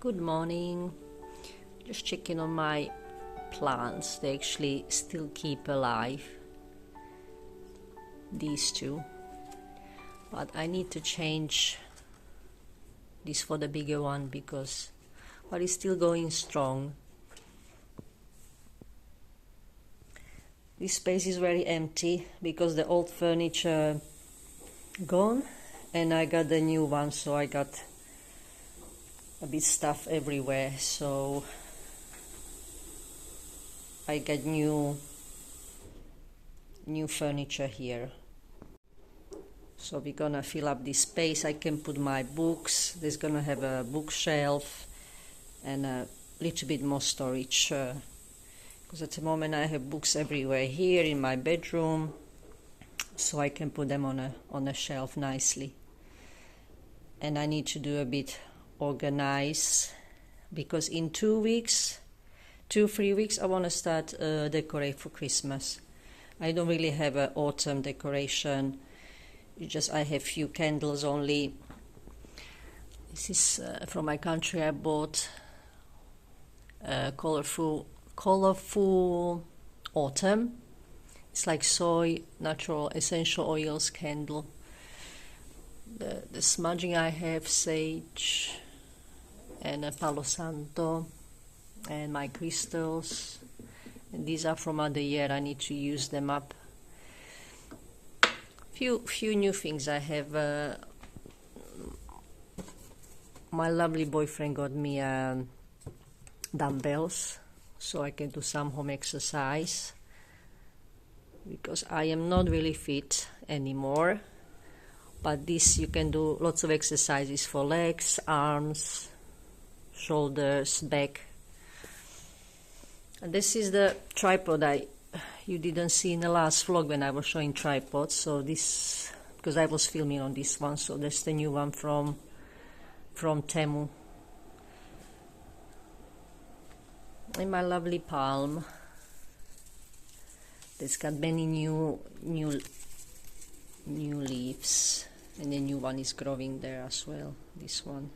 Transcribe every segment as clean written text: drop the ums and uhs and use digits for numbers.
Good morning. Just checking on my plants. They actually still keep alive. These two. But I need to change this for the bigger one because it's still going strong. This space is very empty because the old furniture gone and I got the new one, so I got a bit stuff everywhere, so I get new furniture here. So we're gonna fill up this space. I can put my books. There's gonna have a bookshelf and a little bit more storage because at the moment I have books everywhere here in my bedroom, so I can put them on a shelf nicely. And I need to do a bit organize because in 3 weeks I want to start decorate for Christmas. I don't really have an autumn decoration. I have few candles only. This is from my country. I bought a colorful autumn. It's like soy natural essential oils candle. The smudging I have sage and a palo santo and my crystals, and these are from other year. I need to use them up. Few new things I have. My lovely boyfriend got me dumbbells so I can do some home exercise because I am not really fit anymore, but this you can do lots of exercises for legs, arms, shoulders, back. And this is the tripod you didn't see in the last vlog when I was showing tripods. So this, because I was filming on this one, so that's the new one from Temu. And my lovely palm. It's got many new leaves, and the new one is growing there as well. This one.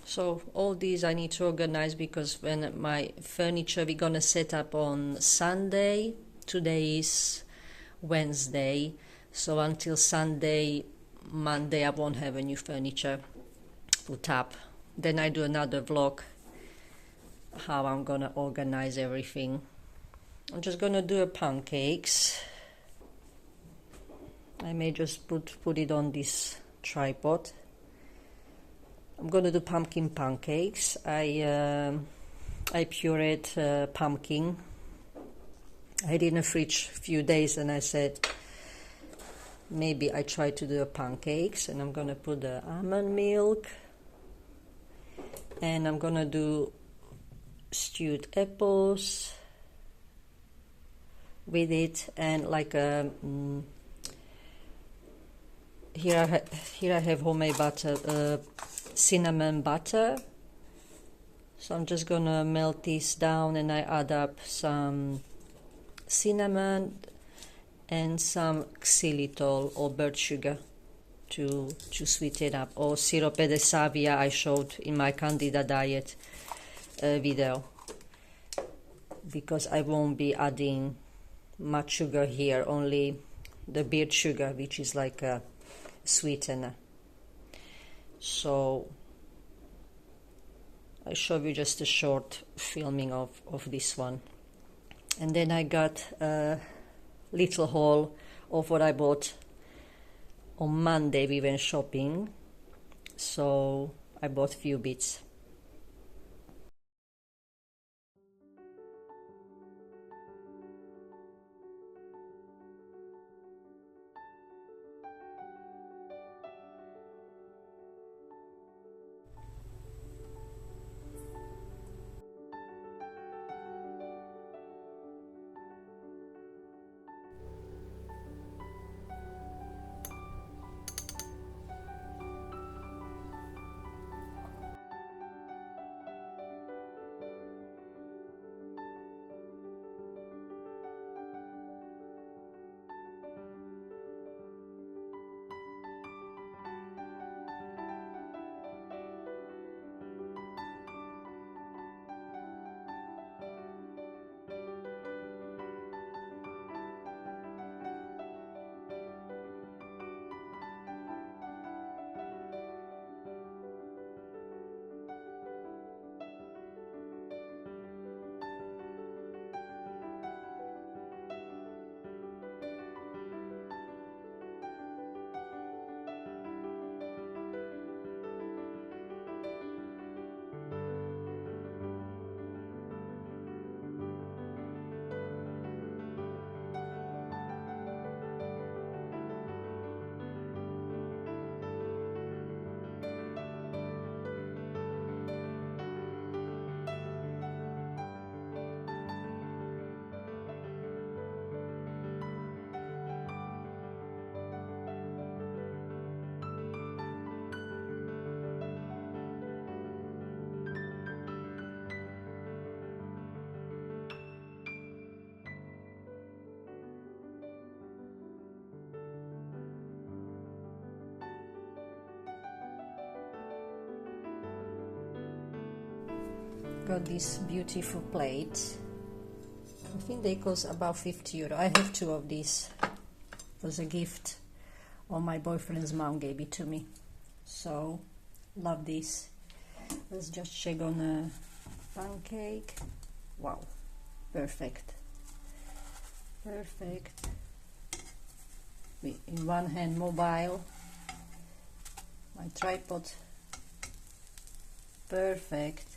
So all these I need to organize because when my furniture we're gonna set up on Sunday. Today is Wednesday, so until Sunday, Monday I won't have a new furniture put up. Then I do another vlog how I'm gonna organize everything. I'm just gonna do pancakes. I may just put it on this tripod. I'm going to do pumpkin pancakes. I pureed pumpkin. I had it in the fridge a few days and I said maybe I try to do pancakes, and I'm going to put the almond milk, and I'm going to do stewed apples with it, and like here I have homemade butter, cinnamon butter. So I'm just gonna melt this down, and I add up some cinnamon and some xylitol or birch sugar to sweeten it up, or sirope de savia I showed in my candida diet video, because I won't be adding much sugar here, only the birch sugar, which is like a sweetener. So I show you just a short filming of this one. And then I got a little haul of what I bought on Monday. We went shopping, so I bought a few bits. got this beautiful plate. I think they cost about €50. I have 2 of these. It was a gift, or my boyfriend's mom gave it to me. So, love this. Let's just check on a pancake. Wow, perfect. Perfect. In one hand mobile, my tripod. Perfect.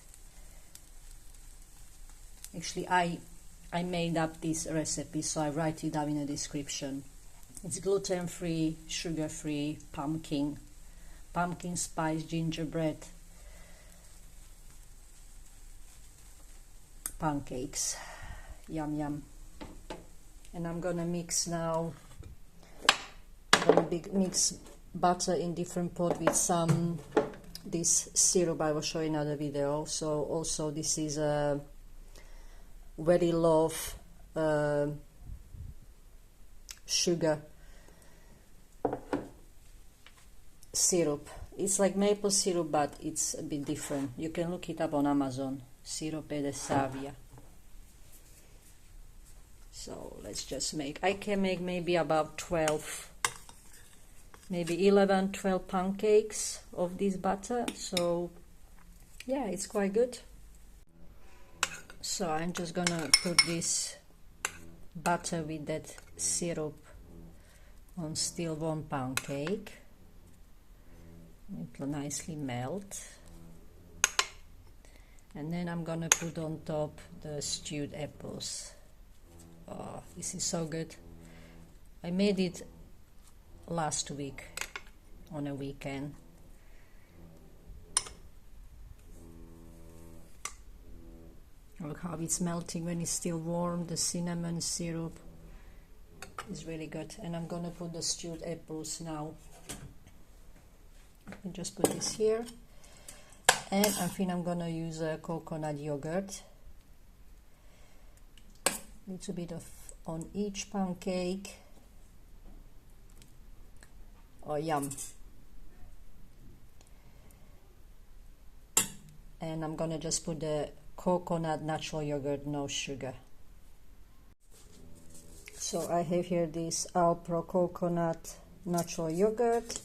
Actually, I made up this recipe, so I write it down in the description. It's gluten-free, sugar-free, pumpkin spice gingerbread pancakes. Yum yum. And I'm gonna mix now. I'm gonna mix butter in different pot with some this syrup I will show in another video. So also this is a very low sugar syrup. It's like maple syrup, but it's a bit different. You can look it up on Amazon. Sirope de Savia. So let's just make, I can make maybe about 12, maybe 11, 12 pancakes of this butter. So yeah, it's quite good. So I'm just gonna put this butter with that syrup on still warm pancake. It will nicely melt. And then I'm gonna put on top the stewed apples. Oh, this is so good. I made it last week on a weekend. Look how it's melting when it's still warm. The cinnamon syrup is really good. And I'm gonna put the stewed apples now. I just put this here. And I think I'm gonna use a coconut yogurt. Little bit of on each pancake. Oh, yum. And I'm gonna just put the coconut natural yogurt, no sugar. So I have here this Alpro coconut natural yogurt,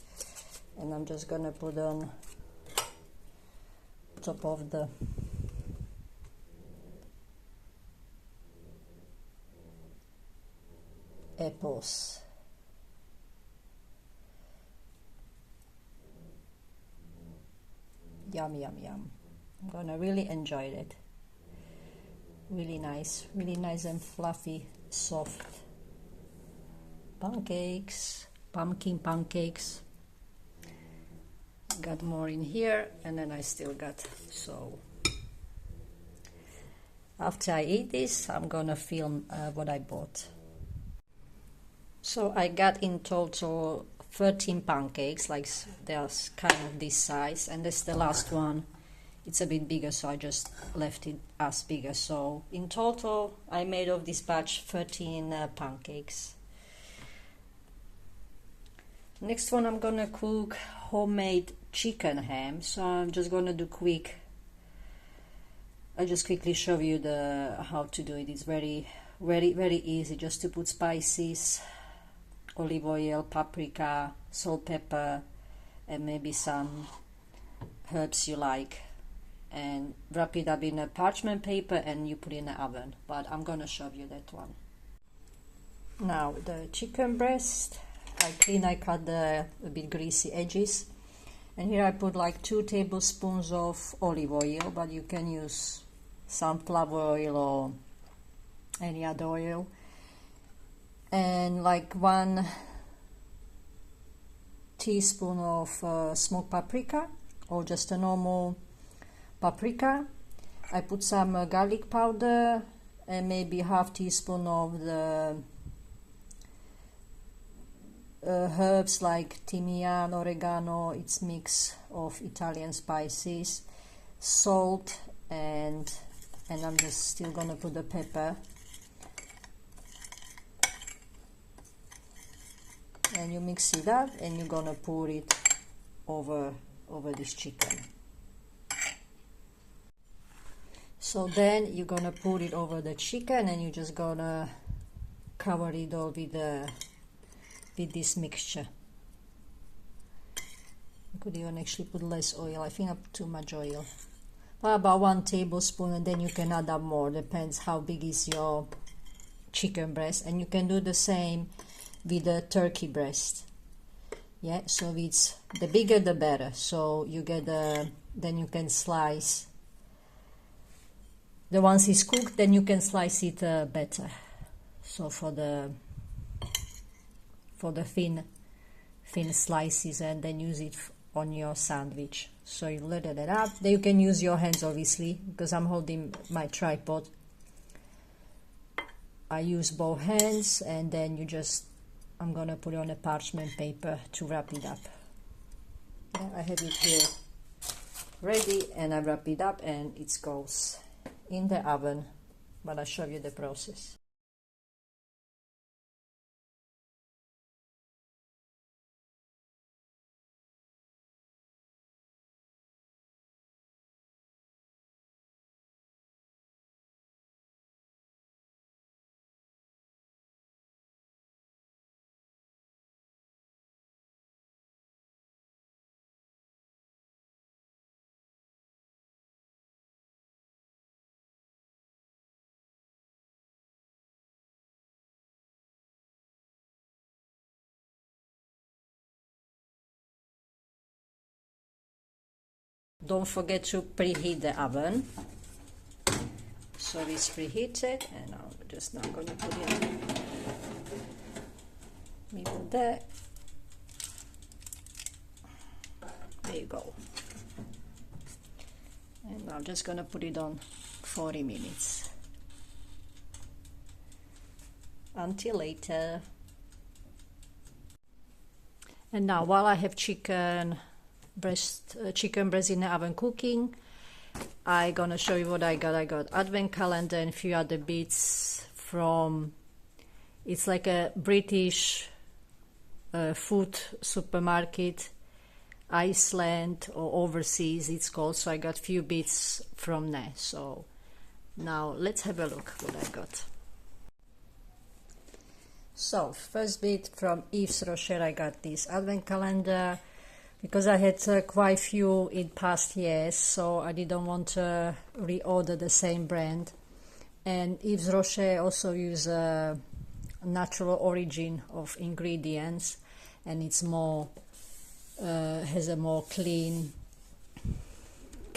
and I'm just gonna put on top of the apples. Yum yum yum. I'm gonna really enjoy it. Really nice and fluffy, soft pancakes, pumpkin pancakes. Got more in here, and then I still got, so after I eat this I'm gonna film what I bought. So I got in total 13 pancakes, like they're kind of this size, and this is the last one. It's a bit bigger, so I just left it as bigger. So in total I made of this batch 13 pancakes. Next one, I'm gonna cook homemade chicken ham. So I'm just gonna do quick. I'll just quickly show you how to do it. It's very easy. Just to put spices, olive oil, paprika, salt, pepper, and maybe some herbs you like, and wrap it up in a parchment paper and you put it in the oven. But I'm gonna show you that one. Now the chicken breast, I cut the a bit greasy edges, and here I put like 2 tablespoons of olive oil, but you can use sunflower oil or any other oil, and like 1 teaspoon of smoked paprika, or just a normal paprika. I put some garlic powder and maybe half teaspoon of the herbs like thymian, oregano. It's mix of Italian spices, salt, and I'm just still gonna put the pepper, and you mix it up and you're gonna pour it over this chicken. So then you're gonna put it over the chicken and you're just gonna cover it all with this mixture. You could even actually put less oil. I think I put too much oil. Well, about 1 tablespoon, and then you can add up more, depends how big is your chicken breast. And you can do the same with the turkey breast. Yeah, so it's the bigger the better. So you get then you can slice. The once it's cooked, then you can slice it better. So for the thin slices, and then use it on your sandwich. So you let it up. Then you can use your hands, obviously, because I'm holding my tripod. I use both hands, and then I'm gonna put it on a parchment paper to wrap it up. Yeah, I have it here ready, and I wrap it up, and it goes in the oven. But I'll show you the process. Don't forget to preheat the oven. So it's preheated, and I'm just now going to put it maybe there. There you go. And I'm just going to put it on 40 minutes. Until later. And now, while I have chicken breast in the oven cooking, I'm gonna show you what I got. I got advent calendar and a few other bits from, it's like a British food supermarket, Iceland or overseas it's called. So I got a few bits from there. So now let's have a look what I got. So first bit from Yves Rocher, I got this advent calendar because I had quite few in past years, so I didn't want to reorder the same brand. And Yves Rocher also use a natural origin of ingredients, and it's more has a more clean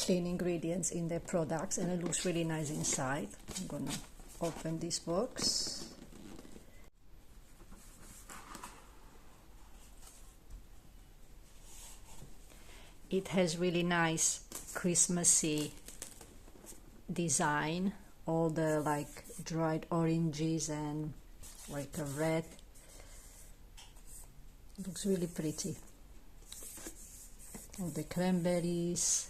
ingredients in their products, and it looks really nice inside. I'm gonna open this box. It has really nice Christmassy design, all the like dried oranges and like a red. It looks really pretty. All the cranberries,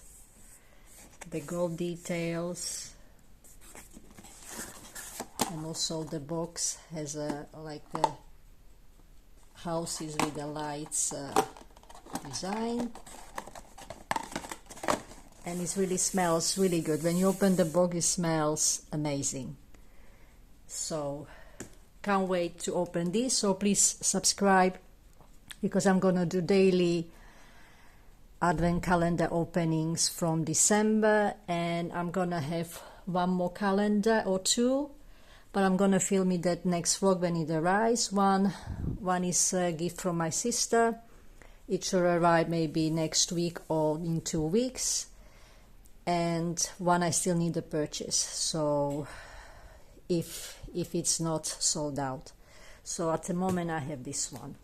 the gold details, and also the box has a like the houses with the lights design. And it really smells really good. When you open the box, it smells amazing. So, can't wait to open this. So please subscribe, because I'm gonna do daily advent calendar openings from December, and I'm gonna have one more calendar or two, but I'm gonna film it that next vlog when it arrives. One is a gift from my sister. It should arrive maybe next week or in 2 weeks. And one I still need to purchase, so if it's not sold out. So at the moment I have this one.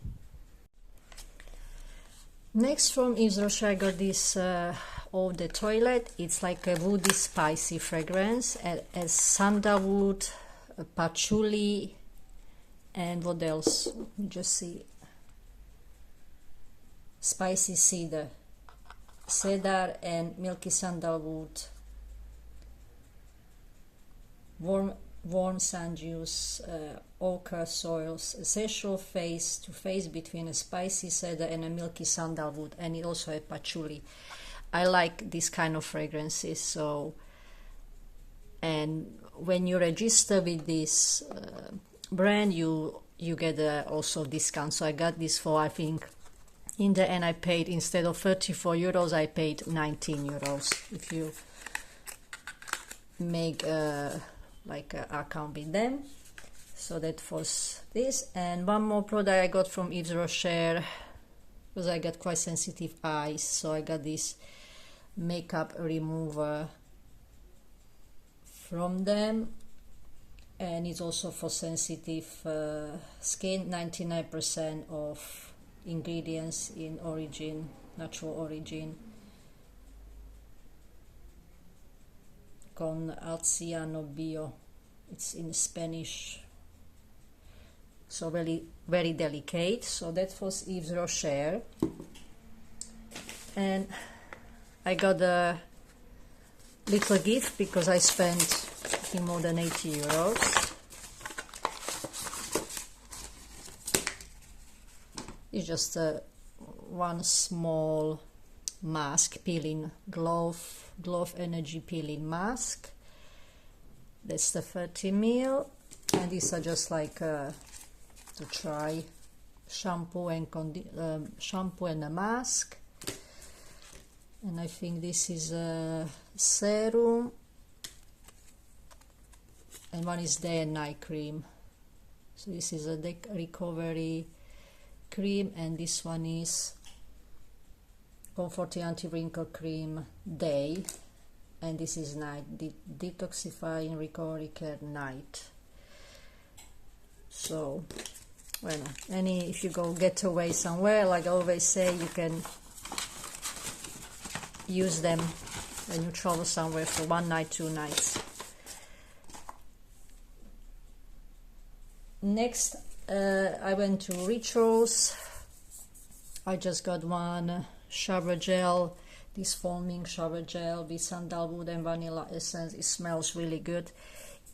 Next from Yves Rocher, I got this Eau de Toilette. It's like a woody spicy fragrance, as sandalwood, patchouli, and what else? Let me just see. Spicy cedar and milky sandalwood, warm sand juice, ochre soils, essential face to face between a spicy cedar and a milky sandalwood, and it also has patchouli. I like this kind of fragrances, so And when you register with this brand, you get also discount. So I got this for, I think, in the end I paid, instead of 34 euros, I paid 19 euros if you make like an account with them. So that was this. And one more product I got from Yves Rocher, because I got quite sensitive eyes, so I got this makeup remover from them, and it's also for sensitive skin. 99% of ingredients in origin, natural origin, con Alciano Bio, it's in Spanish, so really very delicate. So that was Yves Rocher. And I got a little gift because I spent, I think, more than 80 euros. It's just one small mask, peeling glove energy peeling mask. That's the 30 ml, and these are just like to try shampoo and shampoo and a mask. And I think this is a serum, and one is day and night cream. So this is a recovery cream, and this one is comforting anti-wrinkle cream day, and this is night, detoxifying recovery care night. So, well, if you go get away somewhere, like I always say, you can use them when you travel somewhere for 1 night, 2 nights. Next, I went to Rituals. I just got one shower gel, this foaming shower gel with sandalwood and vanilla essence. It smells really good.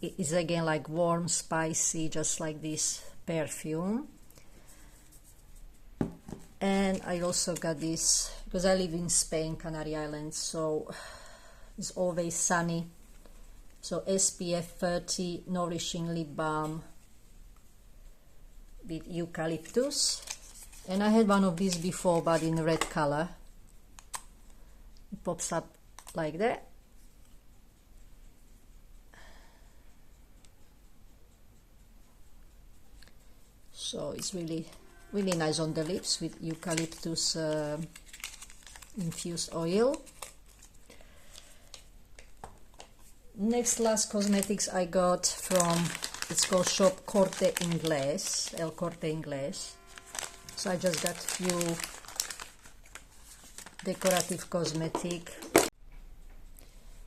It is again like warm, spicy, just like this perfume. And I also got this because I live in Spain, Canary Islands, so it's always sunny. So SPF 30 nourishing lip balm with eucalyptus. And I had one of these before, but in red color. It pops up like that. So it's really nice on the lips with eucalyptus infused oil. Next, last cosmetics I got from, it's called shop Corte Inglés, El Corte Inglés. So I just got few decorative cosmetic.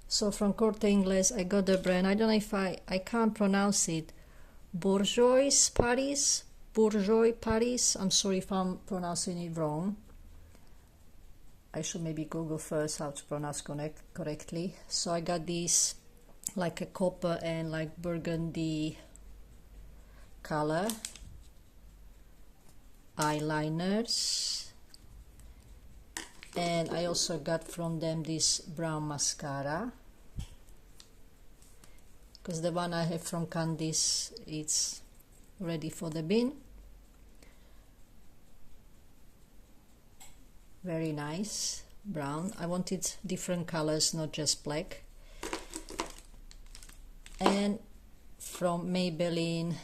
So from Corte Inglés I got the brand, I don't know if I can't pronounce it, Bourgeois Paris. I'm sorry if I'm pronouncing it wrong. I should maybe Google first how to pronounce correctly. So I got these like a copper and like burgundy color eyeliners, and I also got from them this brown mascara, because the one I have from Candice, it's ready for the bin. Very nice brown. I wanted different colors, not just black. And from Maybelline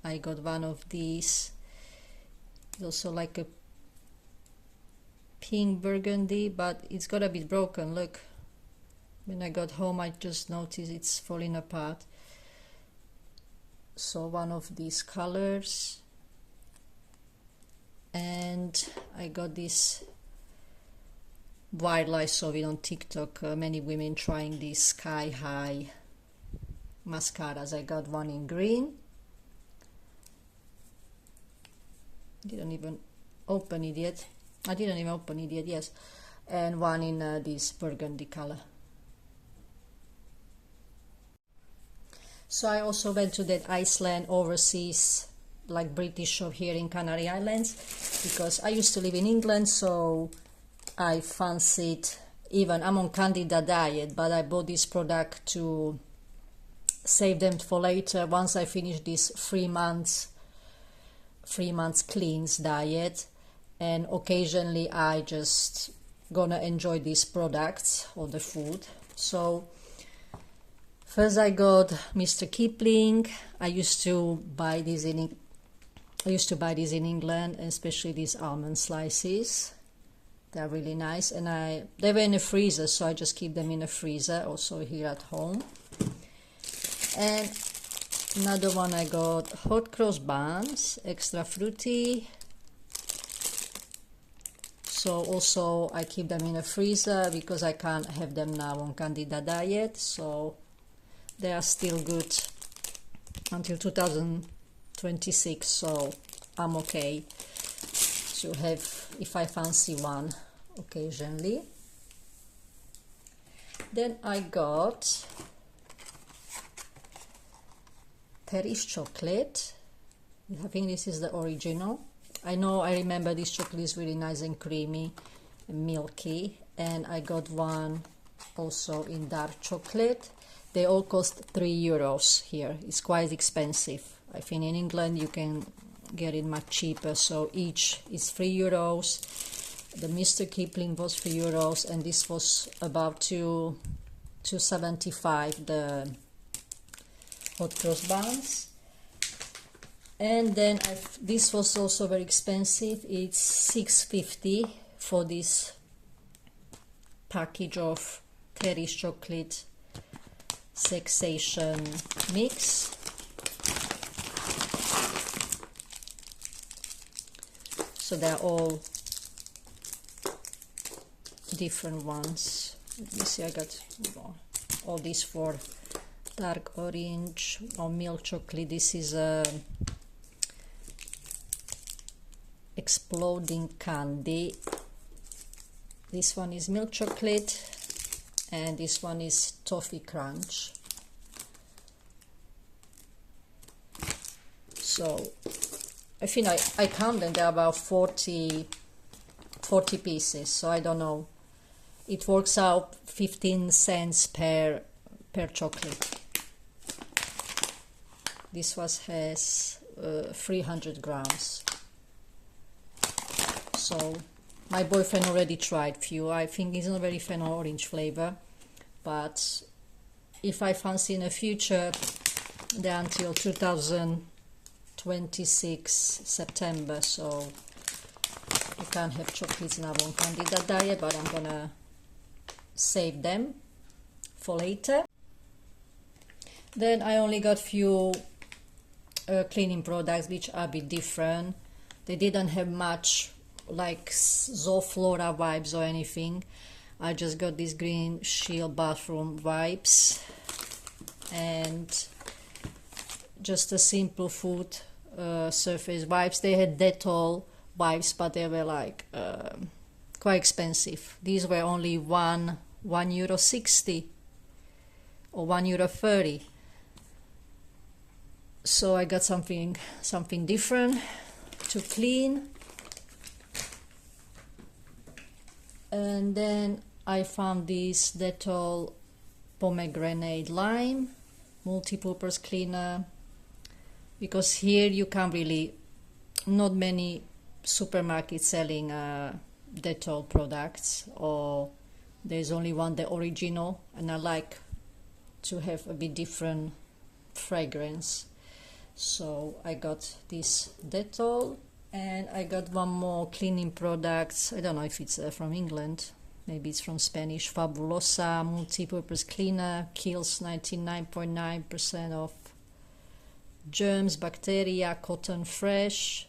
I got one of these. It's also like a pink burgundy, but it's got a bit broken. Look, when I got home I just noticed it's falling apart. So one of these colors. And I got this wildlife, saw it on TikTok, many women trying these sky high mascaras. I got one in green, didn't even open it yet, yes, and one in this burgundy color. So I also went to that Iceland overseas, like British shop here in Canary Islands, because I used to live in England, so I fancied, even I'm on candida diet, but I bought this product to save them for later once I finish this 3 months cleanse diet, and occasionally I just gonna enjoy these products or the food. So first I got Mr. Kipling. I used to buy these in England, especially these almond slices. They're really nice, and they were in the freezer, so I just keep them in the freezer, also here at home. And another one I got hot cross buns, extra fruity. So also I keep them in the freezer because I can't have them now on candida diet, so they are still good until 2026, so I'm okay to have if I fancy one occasionally. Then I got Paris chocolate. I think this is the original. I remember this chocolate is really nice and creamy and milky, and I got one also in dark chocolate. They all cost €3 here. It's quite expensive. I think in England you can get it much cheaper, so each is €3. The Mr. Kipling was €3, and this was about $2.75, the hot cross buns. And then this was also very expensive. It's $6.50 for this package of Paris chocolate sensation mix. So they're all different ones. Let me see, I got all these for dark orange or milk chocolate. This is a exploding candy. This one is milk chocolate, and this one is toffee crunch. So I think I count them, they're about 40 pieces, so I don't know, it works out 15 cents per chocolate. This one has 300 grams. So my boyfriend already tried few. I think he's not very fan of orange flavor, but if I fancy in the future, they're until 2026 September, so you can't have chocolates now on candida diet, but I'm gonna save them for later. Then I only got few cleaning products which are a bit different. They didn't have much like Zoflora vibes or anything. I just got these green shield bathroom wipes and just a simple food surface wipes. They had Dettol wipes, but they were like quite expensive. These were only €1.60 or €1.30. So I got something different to clean. And then I found this Dettol pomegranate lime multi-purpose cleaner, because here you can't really, not many supermarkets selling Dettol products, or there's only one, the original, and I like to have a bit different fragrance. So I got this Dettol, and I got one more cleaning products. I don't know if it's from England, maybe it's from Spanish. Fabulosa multi-purpose cleaner, kills 99.9% of germs, bacteria, cotton fresh.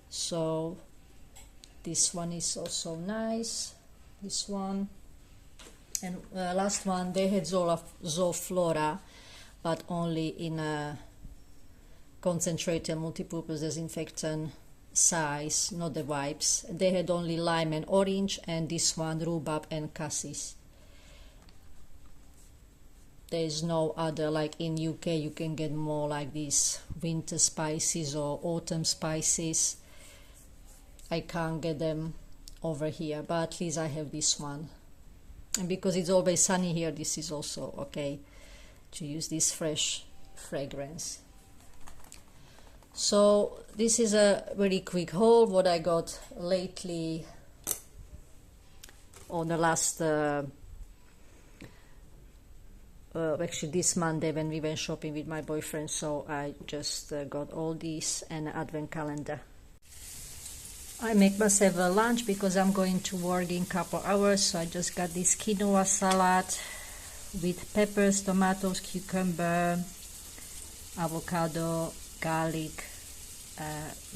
So this one is also nice, this one. And last one, they had Zoflora, but only in a concentrated multi-purpose disinfectant size, not the wipes. They had only lime and orange, and this one rhubarb and cassis. There is no other, like in UK you can get more like these winter spices or autumn spices. I can't get them over here, but at least I have this one. And because it's always sunny here, this is also okay to use this fresh fragrance. So this is a very quick haul what I got lately on the last actually this Monday when we went shopping with my boyfriend. So I just got all these and an advent calendar. I make myself a lunch because I'm going to work in a couple hours, so I just got this quinoa salad with peppers, tomatoes, cucumber, avocado, garlic,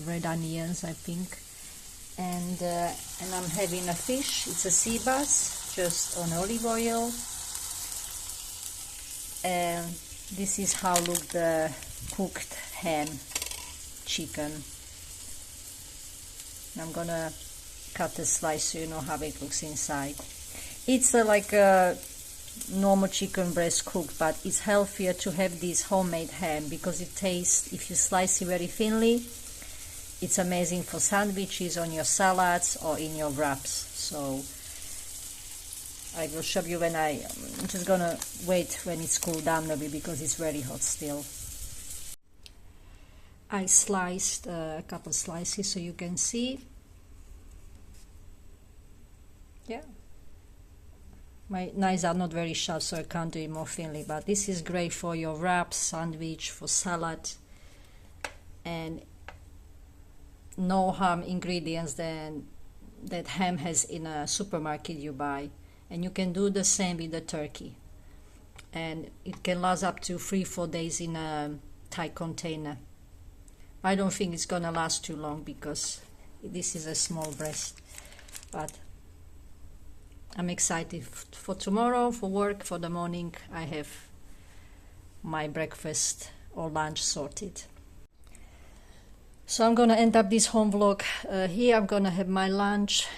red onions, I think, and I'm having a fish. It's a sea bass, just on olive oil, and this is how look the cooked ham chicken. I'm gonna cut a slice so you know how it looks inside. It's like a normal chicken breast cooked, but it's healthier to have this homemade ham because it tastes, if you slice it very thinly, it's amazing for sandwiches, on your salads, or in your wraps. So I will show you when I'm just gonna wait when it's cooled down a bit because it's very hot still. I sliced a couple slices so you can see. Yeah, my knives are not very sharp, so I can't do it more thinly, but this is great for your wraps, sandwich, for salad, and no harm ingredients than that ham has in a supermarket you buy. And you can do the same with the turkey, and it can last up to 3-4 days in a tight container. I don't think it's gonna last too long because this is a small breast, but I'm excited for tomorrow, for work, for the morning. I have my breakfast or lunch sorted. So I'm gonna end up this home vlog here. I'm gonna have my lunch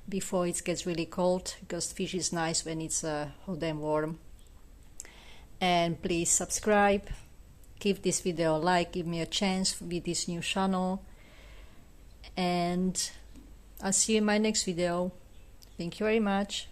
before it gets really cold, because fish is nice when it's hot and warm. And please subscribe, give this video a like, give me a chance with this new channel, and I'll see you in my next video. Thank you very much.